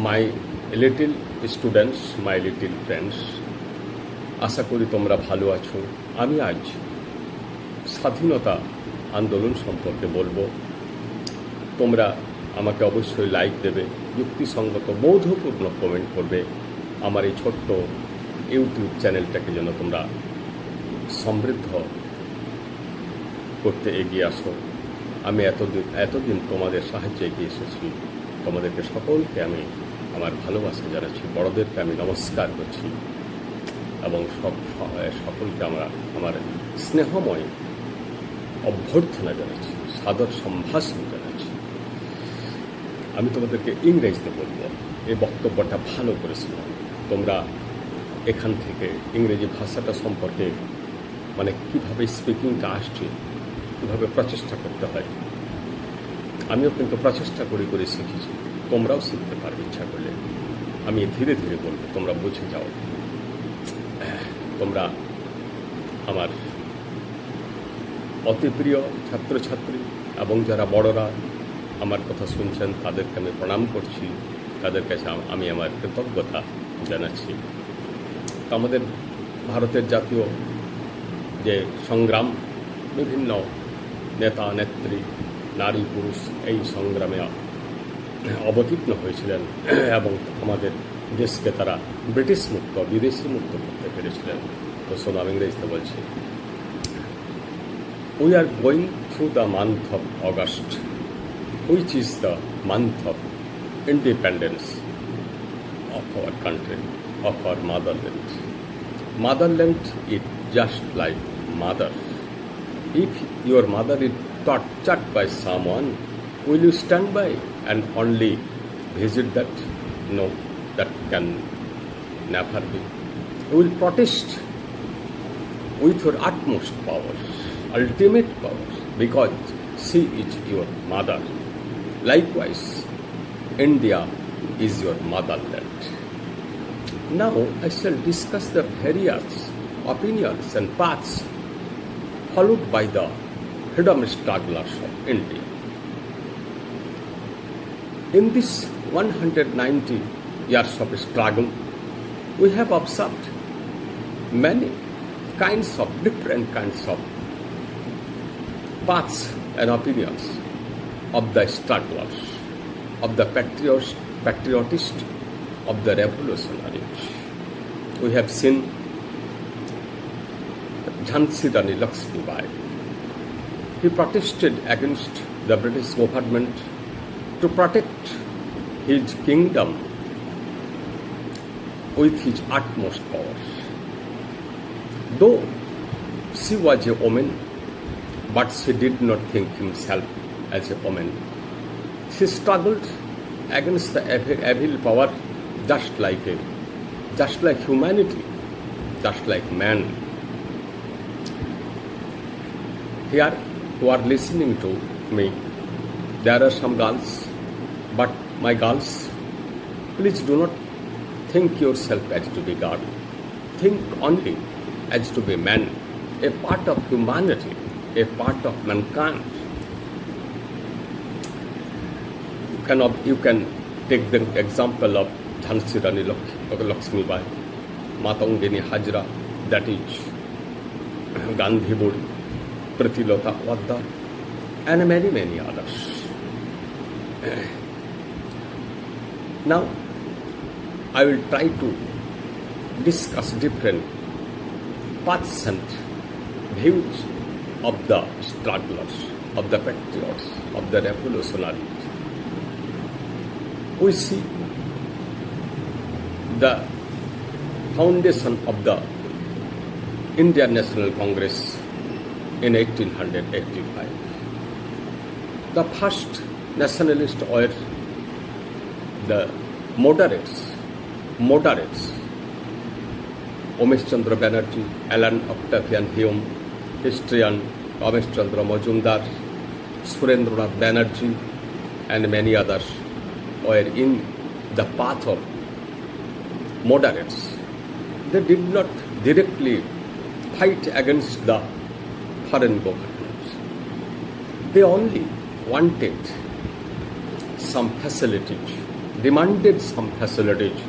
My little students, my little friends, আশা করি তোমরা ভালো আছো। আমি আজ স্বাধীনতা আন্দোলন সম্পর্কে বলবো। তোমরা আমাকে অবশ্যই লাইক দেবে, যুক্তিসঙ্গত বৌদ্ধপূর্ণ কমেন্ট করবে। আমার এই ছোট্ট ইউটিউব চ্যানেলটাকে যেন তোমরা সমৃদ্ধ করতে এগিয়ে আসো। আমি এতদিন তোমাদের সাহায্যে এগিয়ে এসেছি। তোমাদেরকে সকলকে আমি আমার ভালোবাসা জানাচ্ছি, বড়দেরকে আমি নমস্কার করছি এবং সকলকে আমার স্নেহময় অভ্যর্থনা জানাচ্ছি, সাদর সম্ভাষণ জানাচ্ছি। আমি তোমাদেরকে ইংরেজিতে বলবো, এই বক্তব্যটা ভালো করে শোনো। তোমরা এখান থেকে ইংরেজি ভাষাটা সম্পর্কে কীভাবে স্পিকিংটা আসছে, কীভাবে প্রচেষ্টা করতে হয়, আমিও কিন্তু প্রচেষ্টা করে শিখেছি। তোমরাও শিখতে পারবে ইচ্ছা করলে। আমি ধীরে ধীরে বলবো, তোমরা বুঝে যাও। তোমরা আমার অতি প্রিয় ছাত্রছাত্রী এবং যারা বড়রা আমার কথা শুনছেন, তাদেরকে আমি প্রণাম করছি। তাদের কাছে আমি আমার কৃতজ্ঞতা জানাচ্ছি। আমাদের ভারতের জাতীয় যে সংগ্রাম, বিভিন্ন নেতা নেত্রী, নারী পুরুষ এই সংগ্রামে অবতীর্ণ হয়েছিলেন এবং আমাদের দেশকে তারা ব্রিটিশ মুক্ত, বিদেশি মুক্ত করতে পেরেছিলেন। তো শোনো, আমি ইংরেজিতে বলছি। We are going through the month of August, which is the month of independence of our country, of our motherland. Motherland is just like mother. If your mother is tortured by someone, will you stand by and only visit that? No, that can never be. You will protest with your utmost power, ultimate power, because she is your mother. Likewise, India is your motherland. Now I shall discuss the various opinions and paths followed by the freedom strugglers of India. In this 190 years of struggle, we have observed many different kinds of paths and opinions of the strugglers, of the patriotists, of the revolutionaries. We have seen Jhansi Rani Lakshmibai. He protested against the British government to protect his kingdom with his utmost powers. Though she was a woman, but she did not think himself as a woman. She struggled against the evil power just like humanity, just like man. Here, who are listening to me, there are some girls, but my girls, please do not think yourself as to be God. Think only as to be man, a part of humanity, a part of mankind. You can take the example of Jhansi Rani Lakshmibai, Matangini Hajra, that is Gandhi Budi, Prattilota Wadda, and many others. Now, I will try to discuss different paths and views of the strugglers, of the patriots, of the revolutionaries. We see the foundation of the Indian National Congress in 1885. The first nationalists were the moderates, Umesh Chandra Banerjee, Alan Octavian Hume, historian Ramesh Chandra Majumdar, Surendranath Banerjee, and many others were in the path of moderates. They did not directly fight against the foreign governments. They only wanted some facilities demanded some facilities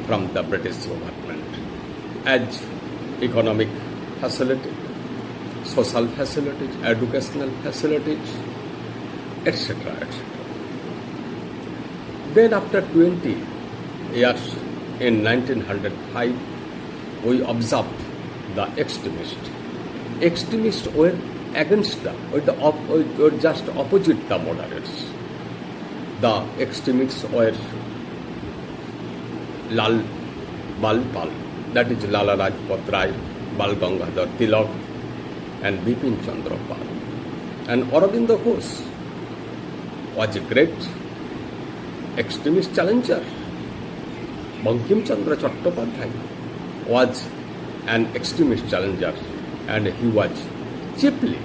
from the British government as economic facility, social facilities, educational facilities, etc., etc. Then after 20 years, in 1905, we observed the extremists. Extremists were against the, were just opposite the moderates. The extremists were Lal Bal Pal, that is Lala Rajpat Rai, Bal Gangadhar Tilak, and Bipin Chandra Pal. And Aurobindo Ghosh was a great extremist challenger. Bankim Chandra Chattopadhyay was an extremist challenger, and he was chiefly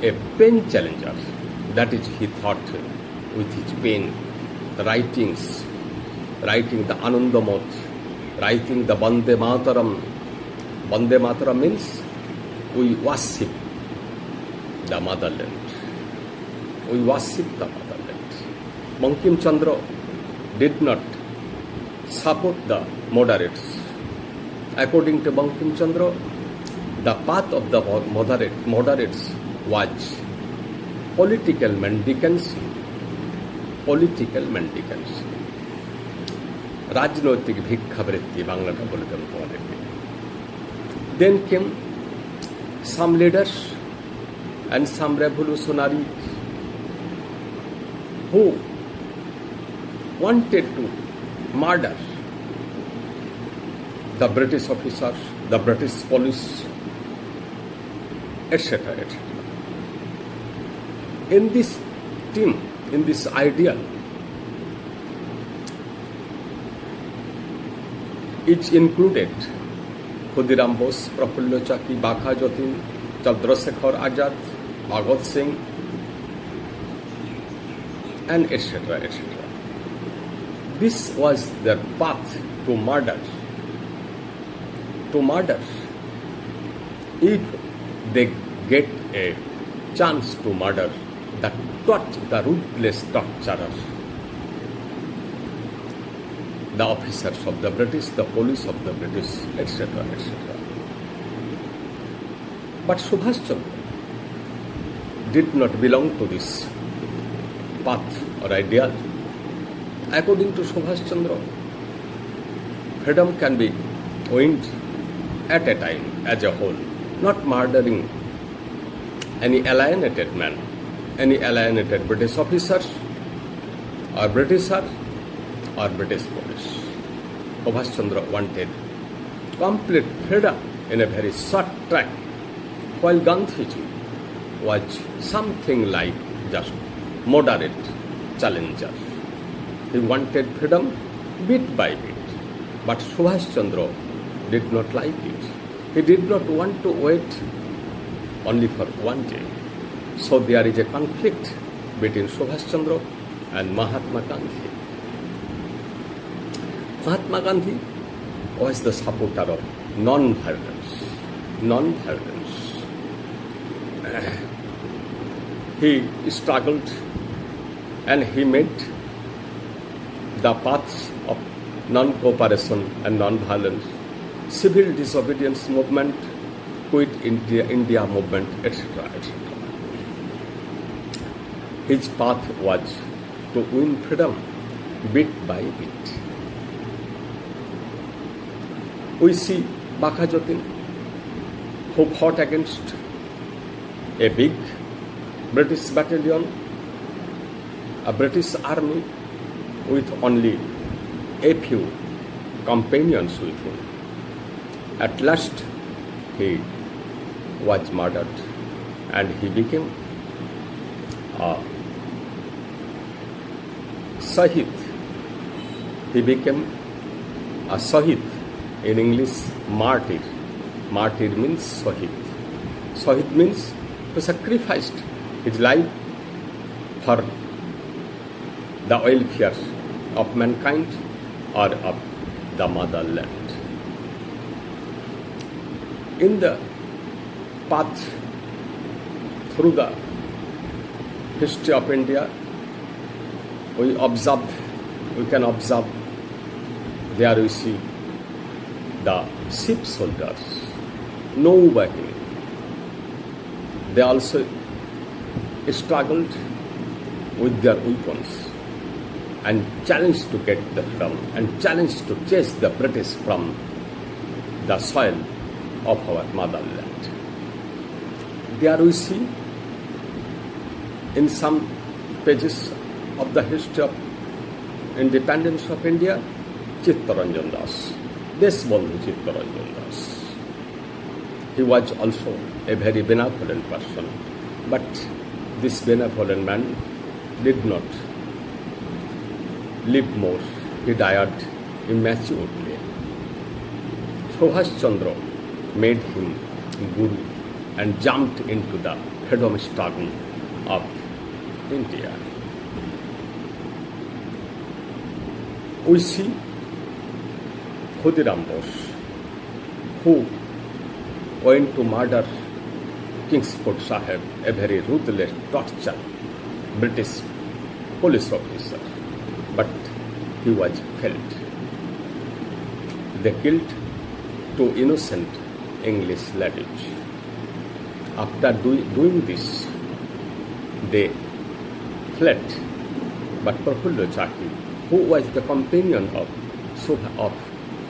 a pen challenger. That is, he thought with his pen, the writings, writing the Anandamot, writing the Vande Mataram. Vande Mataram means we worship the motherland. We worship the motherland. Bankim Chandra did not support the moderates. According to Bankim Chandra, the path of the moderates was political mendicancy. Political mendicancy. রাজনৈতিক ভিক্ষাবৃত্তি বাংলাটা বলে দেব তোমাদেরকে। Then came some leaders and some revolutionaries who wanted to murder the British officers, the British police, etc., etc. In this team, in this ideal, it included Khudiram Bose, Prafullo Chaki, Bakha Jatin, Chandrasekhar Azad, Bhagat Singh, and etc., etc. This was their path to murder. To murder. If they get a chance to murder the ruthless torturer, the officers of the British, the police of the British, etc., etc. But Subhash Chandra did not belong to this path or ideal. According to Subhash Chandra, freedom can be won at a time as a whole, not murdering any alienated man, any alienated British officers or Britisher or British police. Subhash Chandra wanted complete freedom in a very short track, while Gandhiji was something like just moderate challenger. He wanted freedom bit by bit, but Subhash Chandra did not like it. He did not want to wait only for one day. So there is a conflict between Subhash Chandra and Mahatma Gandhi. Mahatma Gandhi was the supporter of non-violence. Non-violence. He struggled and he made the paths of non-cooperation and non-violence, civil disobedience movement, Quit India movement, etc., etc. His path was to win freedom bit by bit. We see Bakha Jatin, who fought against a big British battalion, a British army with only a few companions with him. At last, he was murdered and he became a Shahid. He became a Shahid. In English, martyr. Martyr means Shahid. Shahid means who sacrificed his life for the welfare of mankind or of the motherland. In the path through the history of India, we observe we can observe there we see the ship soldiers, no weapon. They also struggled with their weapons and challenged to get the freedom and challenged to chase the British from the soil of our motherland. There we see in some pages of the history of independence of India, Chittaranjan Das, Deshbandhu Chittaranjan Das. He was also a very benevolent person, but this benevolent man did not live more. He died immaturely. Subhash Chandra made him guru and jumped into the freedom struggle of India. We see Khudiram Bose, who went to murder Kingsford Sahib, a very ruthless torture British police officer, but he was felled. They killed two innocent English ladies. After doing this, they fled. But Prafulla Chaki, who was the companion of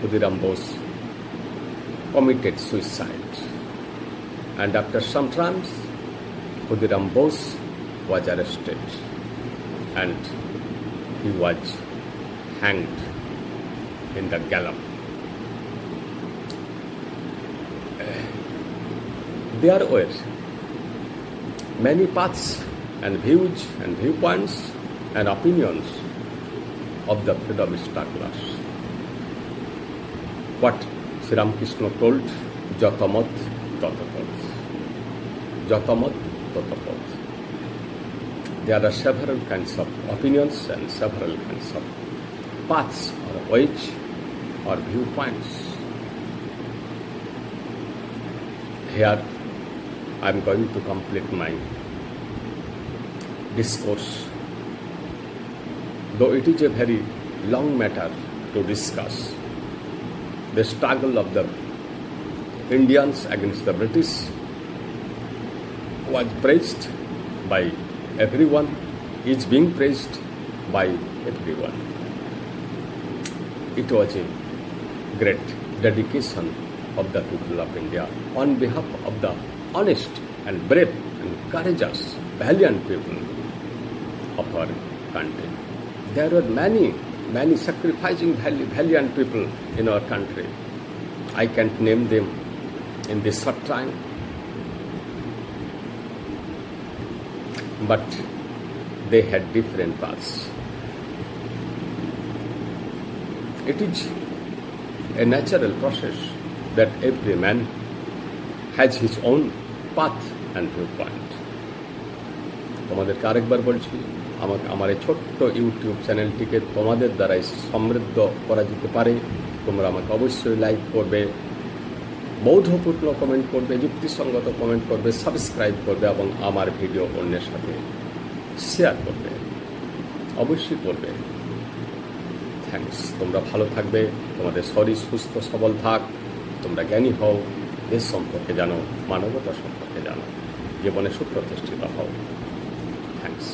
Khudiram Bose, committed suicide. And after some time, Khudiram Bose was arrested and he was hanged in the gallows. There were many paths and views and viewpoints and opinions of the freedom strugglers. What Sri Ramakrishna told, Jatamat Tatapat. Jatamat Tatapat. There are several kinds of opinions and several kinds of paths or ways or viewpoints. Here I am going to complete my discourse. Though it is a very long matter to discuss, the struggle of the Indians against the British was praised by everyone, is being praised by everyone. It was a great dedication of the people of India on behalf of the honest and brave and courageous, valiant people of our country. There were many sacrificing valiant people in our country. I can't name them in this short time, but they had different paths. It is a natural process that every man has his own path and viewpoint. তোমাদেরকে আরেকবার বলছি, আমার এই ছোট্ট YouTube চ্যানেলটিকে তোমাদের দ্বারাই সমৃদ্ধ করা যেতে পারে। তোমরা আমাকে অবশ্যই লাইক করবে, বৌদ্ধপূর্ণ কমেন্ট করবে, যুক্তিসঙ্গত কমেন্ট করবে, সাবস্ক্রাইব করবে এবং আমার ভিডিও অন্যের সাথে শেয়ার করবে, অবশ্যই করবে। থ্যাঙ্কস। তোমরা ভালো থাকবে, তোমাদের শরীর সুস্থ সবল থাক, তোমরা জ্ঞানী হও, দেশ সম্পর্কে জানো, মানবতা সম্পর্কে জানো, জীবনে সুপ্রতিষ্ঠিত হও। Thanks.